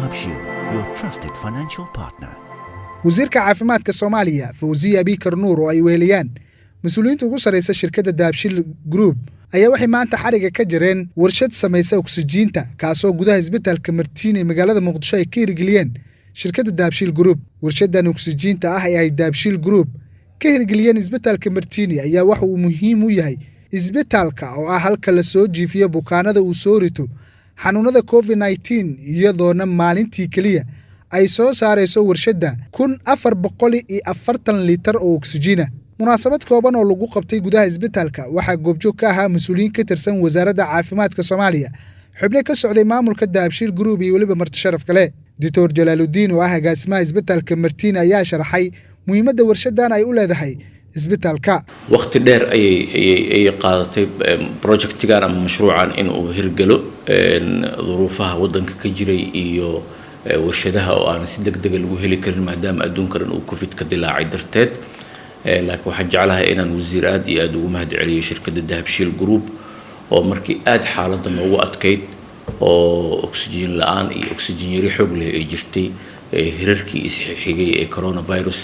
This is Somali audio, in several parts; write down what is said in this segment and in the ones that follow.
Dahabshiil, your trusted financial partner. wasiirka caafimaadka Soomaaliya Fawziya Bikar Nuur oo ay weeliyaan mas'uuliyiinta ugu sareysa shirkadda Dahabshiil Group ayaa waxay maanta xariga ka jireen warshad samaysa oksijiinta kaasoo gudaha isbitaalka Martiini magaalada Muqdisho ay ka hirgeliyeen shirkadda Dahabshiil Group. warshadan oksijiinta ah ee ay Dahabshiil Group ka hirgeliyeen isbitaalka Martiini ayaa waxa uu muhiim u yahay isbitaalka oo ah halka la soo jiifiyo bukaanada uu soo rito xanuunada COVID-19 iyadoona maalintii kaliya ay soo saarayso warshadda 1440 litir oo oksijiina. munaasabad kooban oo lagu qabtay gudaha isbitaalka waxaa goobjoog ka ahaa mas'uuliyiin ka tirsan wasaaradda caafimaadka Soomaaliya, xubno ka socday maamulka Dahabshiil Group iyo waliba marti sharaf kale. Dr. Jalaaluddin oo ah agaasimaha isbitaalka Martiini ayaa sharaxay muhiimadda warshadan ay u leedahay isbitaalka. waqti dheer ay qaadatay projectigan ama mashruucan in uu hirgalo duruufaha wadanka ka jiray iyo warshadaha oo aan si degdeg ah lagu heli karin maadaama adduunka dhan uu covid ka dilaacay darteed. laakiin waxaan jeclahay inaan wasiir aad iyo aad ugu mahadceliyo shirkadda Dahabshiil Group oo markii aad xaaladda noogu adkayd oo oksijiin la'aan iyo oksijiin yari xoog leh ay jirtay hirarkii isxigay ee coronavirus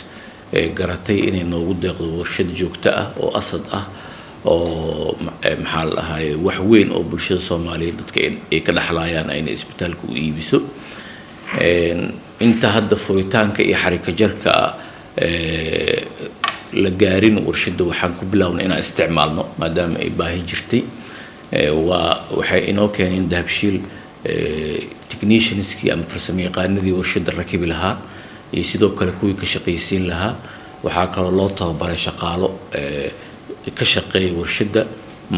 garatay inay noogu deeqdo warshad joogto ah oo asad ah oo maxaa la ahaayay wax weyn oo bulshada Soomaaliyeed dadka ay ka dhaxlayaan ayna isbitaalku u iibiso. inta hadda furitaanka iyo xarika jarka la gaarin warshadda waxaan ku bilawnay inaan isticmaalno maadaama ay baahi jirtay. waxay inoo keeneen Dahabshiil technicianskii ama farsamayaqaanadii warshadda rakibi lahaa iyo sidoo kale kuwii ka shaqaysiin lahaa. waxaa kaloo loo tababaray shaqaalo ka shaqeeya warshadda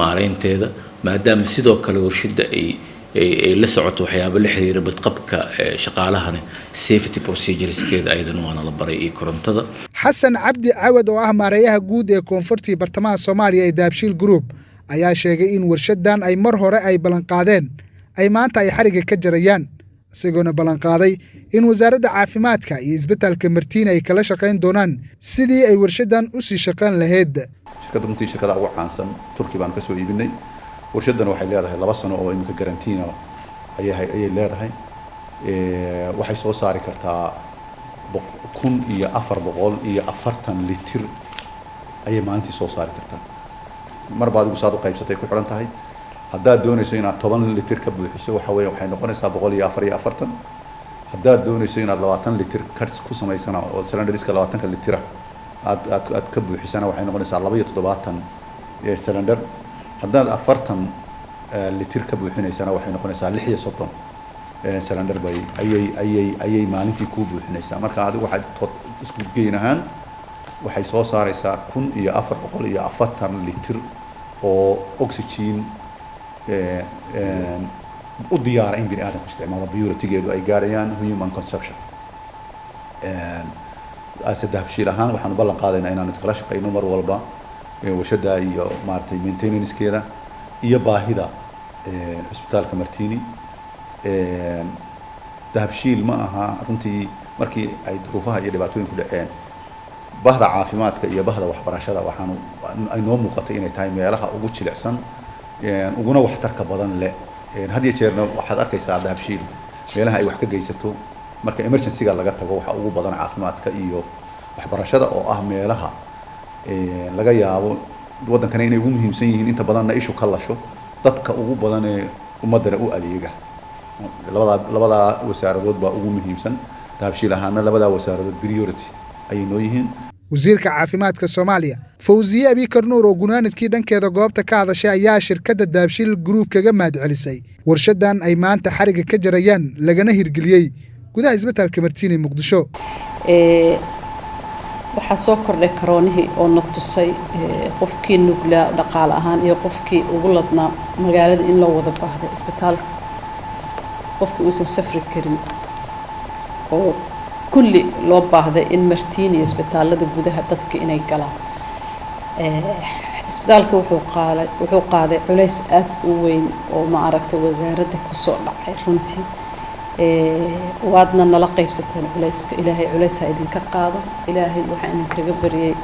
maareynteeda maadaama sidoo kale warshadda ay la socoto waxyaabo la xiriira badqabka shaqaalahana safety procedureskeeda aydan waana la baray iyo korontada. Xasan Cabdi Cawad oo ah maareeyaha guud ee koonfurta bartamaha Soomaaliya ee Dahabshiil Group ayaa sheegay in warshadan ay mar hore ay balan qaadeen ay maanta ay xariga ka jarayaan, isagoona balan qaaday in wasaaradda caafimaadka iyo isbitaalka Martiini ay kala shaqeyn doonaan sidii ay warshadan u sii shaqeyn lahayd. shirkadda ugu caansan Turki baan ka soo iibinay. warshadan waxay leedahay 2 sano oo imika garantiina ayay leedahay. waxay soo saari kartaa 1440 litir ayay maalintii soo saari kartaa. mar baad ugu saad u qaybsatay ku xiran tahay. haddaad doonayso inaad 10 litir ka buuxiso waxay noqonaysaa 144. haddaad doonayso inaad 20 litir ku samaysana oo cylinderiska 20 litir aad ka buuxisana waxay noqonaysaa 72 cylinder. haddaad 40 litir ka buuxinaysana waxay noqonaysaa 36 cylinder ayay maalintii ku buuxinaysaa. marka adigu waxaad isku geyn ahaan waxay soo saaraysaa 1440 litir oo oxygen u diyaar in bini'aadamku isticmaalo purity-geedu ay gaarayaan human consumption. Dahabshiil ahaan waxaan ballan qaadaynaa inaan kala shaqeyno mar walba warshadda iyo maartay maintenance-keeda iyo baahida isbitaalka Martiini. Dahabshiil ma aha runtii markii ay duruufaha iyo dhibaatooyinku dhaceen bahda caafimaadka iyo bahda waxbarashada waxaanu ay noo muuqatay inay tahay meelaha ugu jilicsan uguna waxtarka badan leh. had iyo jeerna waxaad arkaysaa Dahabshiil meelaha ay wax ka geysato marka emergency-ga laga tago waxa ugu badan caafimaadka iyo waxbarashada oo ah meelaha laga yaabo waddankana inay ugu muhiimsan yihiin inta badanna ishu ka lasho dadka ugu badan ee ummadana u adeega. labada wasaaradood baa ugu muhiimsan. Dahabshiil ahaana labada wasaaradood priority ayay noo yihiin. wasiirka caafimaadka Soomaaliya Fawziya Bikar Nuur oo gunaanadkii dhankeeda goobta ka hadashay ayaa shirkadda Dahabshiil Group kaga mahadcelisay warshadan ay maanta xariga ka jarayaan lagana hirgeliyay gudaha isbitaalka Martiini Muqdisho. waxaa soo kordhay karoonihii oo na tusay qofkii nuglaa dhaqaale ahaan iyo qofkii ugu ladnaa magaalada in loo wada baahday isbitaalka qofkii uusan safri karin oo kulli loo baahday in Martiini isbitaalada gudaha dadka inay galaan. isbitaalka wuxuu qaaday culays aad u weyn oo ma aragtay wasaaradda ku soo dhacay runtii. waadna nala qaybsateen culayska. ilaahay culaysa idinka qaado. ilaahay waxa idinkaga bariyay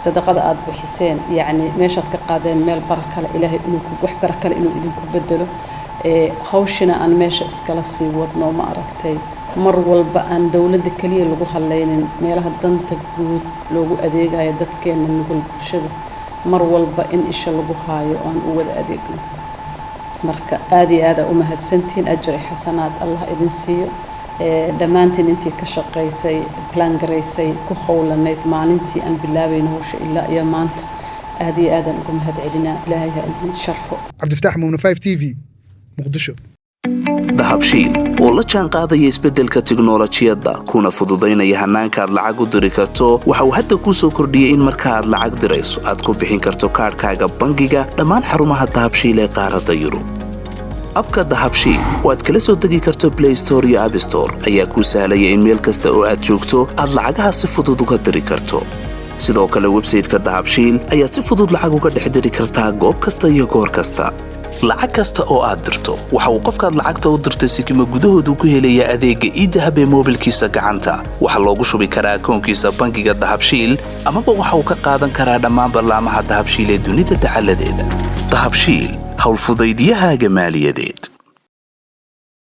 sadaqada aad bixiseen yani meeshaad ka qaadeen meel barakale ilaahay inuu wax barakale inuu idinku bedelo. hawshina aan meesha iskala sii wadno ma aragtay mar walba aan dawladda kaliya lagu haleynin meelaha danta guud loogu adeegayo dadkeena nugul bulshada mar walba in isha lagu haayo aan u wada adeegno marka aad iyo aad u mahadsantiin ajri xasanaad Allah idin siiyo dhamaantiin intii ka shaqeysay plan gareysay ku howlaneyd maalintii aan bilaabayno hawsha ilaa iyo maanta aad iyo aad ugu mahadcelinaa ilaahay ha idin sharfo cabdifataax muumne 5 TV muqdisho dahabshiil oo la jaan qaadaya isbeddelka tiknoolajiyadda kuna fududaynaya hannaanka aad lacag u diri karto waxa uu hadda kuu soo kordhiyey in marka aad lacag dirayso aad ku bixin karto kaadhkaaga bangiga dhammaan xarumaha dahabshiil ee qaaradda Yurub abka dahabshiil oo aad kala soo degi karto Play Store iyo App Store ayaa kuu sahlaya in meel kasta oo aad joogto aad lacagaha si fudud uga diri karto sidoo kale website-ka dahabshiil ayaad si fudud lacag uga dhex diri kartaa goob kasta iyo goor kasta lacag kasta oo aad dirto waxa uu qofkaad lacagta u dirtay sikimo gudahoodu ku helayaa adeegga e-dahab ee moobilkiisa gacanta waxa loogu shubi karaa akoonkiisa bangiga dahabshiil amaba waxa uu ka qaadan karaa dhammaan barnaamijyada dahabshiil ee dunida dacaladeeda dahabshiil hawl fudaydiyahaaga maaliyadeed